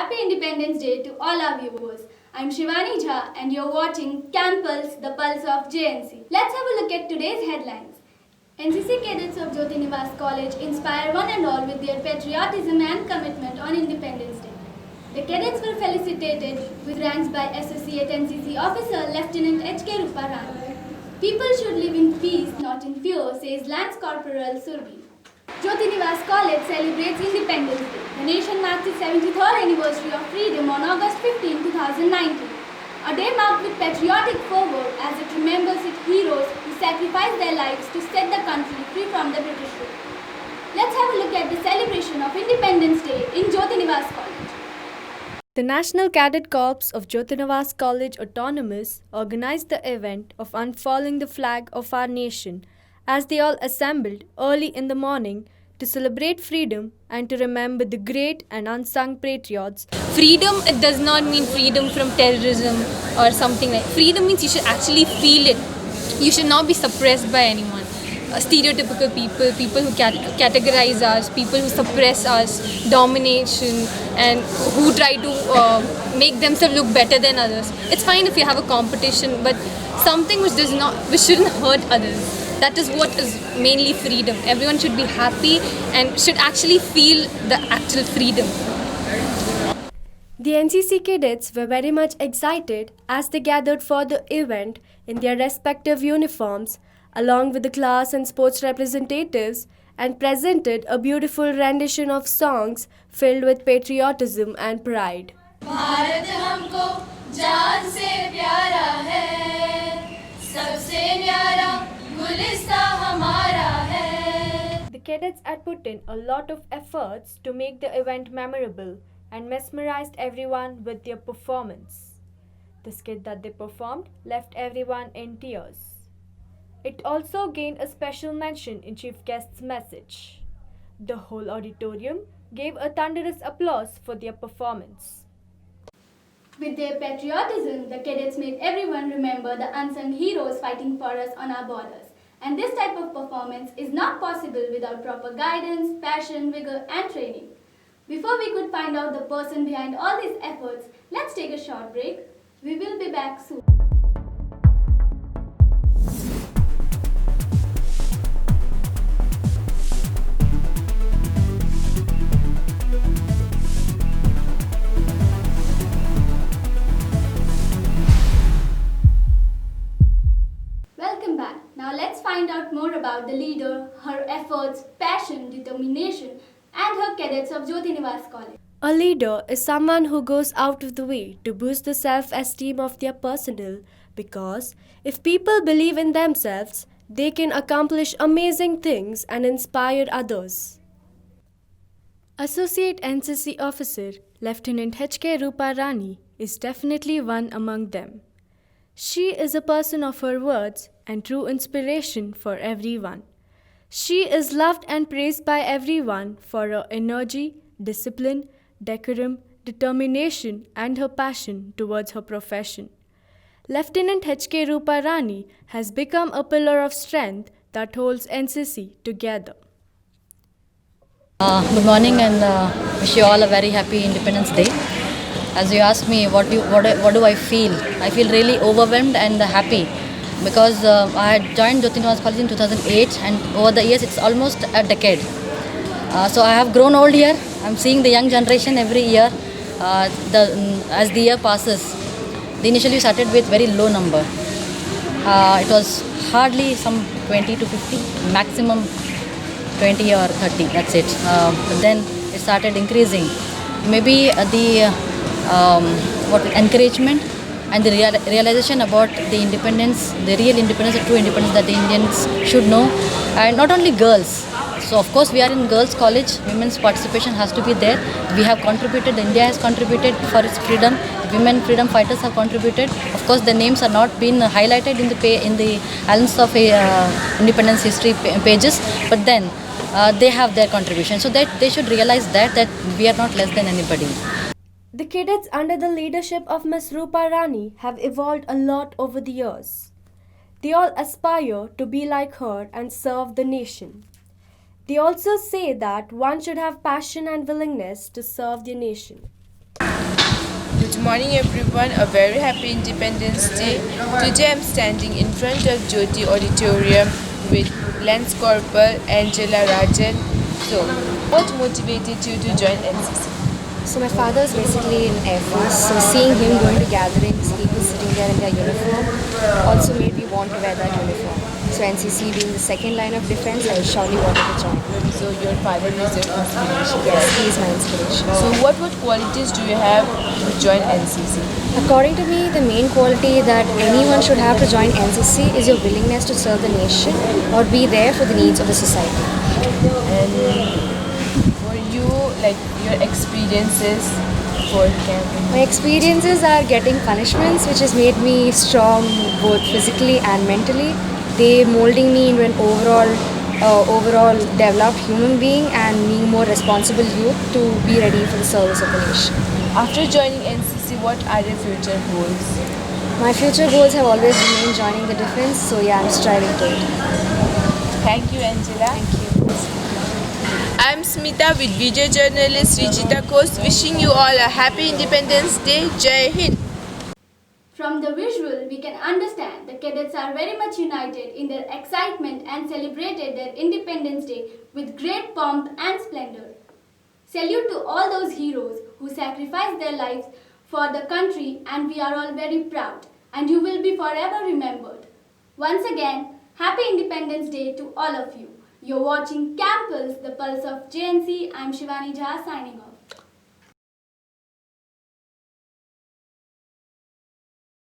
Happy Independence Day to all our viewers. I'm Shivani Jha and you're watching Campus, the Pulse of JNC. Let's have a look at today's headlines. NCC cadets of Jyoti Nivas College inspire one and all with their patriotism and commitment on Independence Day. The cadets were felicitated with ranks by Associate NCC Officer Lieutenant H.K. Ruparani. People should live in peace, not in fear, says Lance Corporal Surbi. Jyoti Nivas College celebrates Independence Day. The nation marks its 73rd anniversary of freedom on August 15, 2019. A day marked with patriotic fervour as it remembers its heroes who sacrificed their lives to set the country free from the British rule. Let's have a look at the celebration of Independence Day in Jyoti Nivas College. The National Cadet Corps of Jyoti Nivas College Autonomous organized the event of unfurling the flag of our nation as they all assembled early in the morning to celebrate freedom and to remember the great and unsung patriots. Freedom, it does not mean freedom from terrorism or something like. Freedom means you should actually feel it. You should not be suppressed by anyone. Stereotypical people who categorize us, people who suppress us, domination, and who try to make themselves look better than others. It's fine if you have a competition, but something which shouldn't hurt others. That is what is mainly freedom. Everyone should be happy and should actually feel the actual freedom. The NCC cadets were very much excited as they gathered for the event in their respective uniforms along with the class and sports representatives and presented a beautiful rendition of songs filled with patriotism and pride. Bharat हमको जान से प्यारा है, सबसे न्यारा गुलिस्ता हमारा है. The cadets had put in a lot of efforts to make the event memorable and mesmerized everyone with their performance. The skit that they performed left everyone in tears. It also gained a special mention in Chief Guest's message. The whole auditorium gave a thunderous applause for their performance. With their patriotism, the cadets made everyone remember the unsung heroes fighting for us on our borders. And this type of performance is not possible without proper guidance, passion, vigor, and training. Before we could find out the person behind all these efforts, let's take a short break. We will be back soon. Welcome back. Now let's find out more about the leader, her efforts, passion, determination, and her cadets of Jyoti Nivas College. A leader is someone who goes out of the way to boost the self-esteem of their personnel because if people believe in themselves, they can accomplish amazing things and inspire others. Associate NCC Officer Lieutenant H.K. Ruparani is definitely one among them. She is a person of her words and true inspiration for everyone. She is loved and praised by everyone for her energy, discipline, decorum, determination, and her passion towards her profession. Lieutenant H.K. Ruparani has become a pillar of strength that holds NCC together. Good morning and wish you all a very happy Independence Day. As you asked me what do I feel? I feel really overwhelmed and happy because I had joined Jyoti Nivas College in 2008 and over the years it's almost a decade. So I have grown old here. I'm seeing the young generation every year. As the year passes, they initially started with very low number. It was hardly some 20 to 50, maximum 20 or 30, that's it. But then it started increasing. Maybe the encouragement and the realization about the independence, the real independence, the true independence that the Indians should know, and not only girls. So of course we are in girls' college, women's participation has to be there. We have contributed, India has contributed for its freedom, women freedom fighters have contributed. Of course the names are not been highlighted in the annals of independence history pages, but then they have their contribution. So that they should realize that we are not less than anybody. The cadets under the leadership of Ms. Ruparani have evolved a lot over the years. They all aspire to be like her and serve the nation. They also say that one should have passion and willingness to serve their nation. morning everyone, a very happy Independence Day. Today I'm standing in front of Jyoti Auditorium with Lance Corporal Angela Rajan. So, what motivated you to join NCC? So my father is basically in Air Force, so seeing him going to gatherings, people sitting there in their uniform, also made me want to wear that uniform. So NCC being the second line of defense, I surely wanted to join. So your father is your inspiration. Yes, he is my inspiration. So what qualities do you have to join NCC? According to me, the main quality that anyone should have to join NCC is your willingness to serve the nation or be there for the needs of the society. And for you, like your experiences for camping? My experiences are getting punishments which has made me strong both physically and mentally. They molding me into an overall developed human being and being more responsible youth to be ready for the service of the nation. After joining NCC, what are your future goals? My future goals have always remained joining the defense, so yeah, I'm striving to it. Thank you, Angela. Thank you. I'm Smita with video journalist Rijita Kos, wishing you all a happy Independence Day. Jai Hind. From the visual, we can understand the cadets are very much united in their excitement and celebrated their Independence Day with great pomp and splendor. Salute to all those heroes who sacrificed their lives for the country, and we are all very proud, and you will be forever remembered. Once again, Happy Independence Day to all of you. You're watching Campus, the Pulse of JNC. I'm Shivani Jha signing off.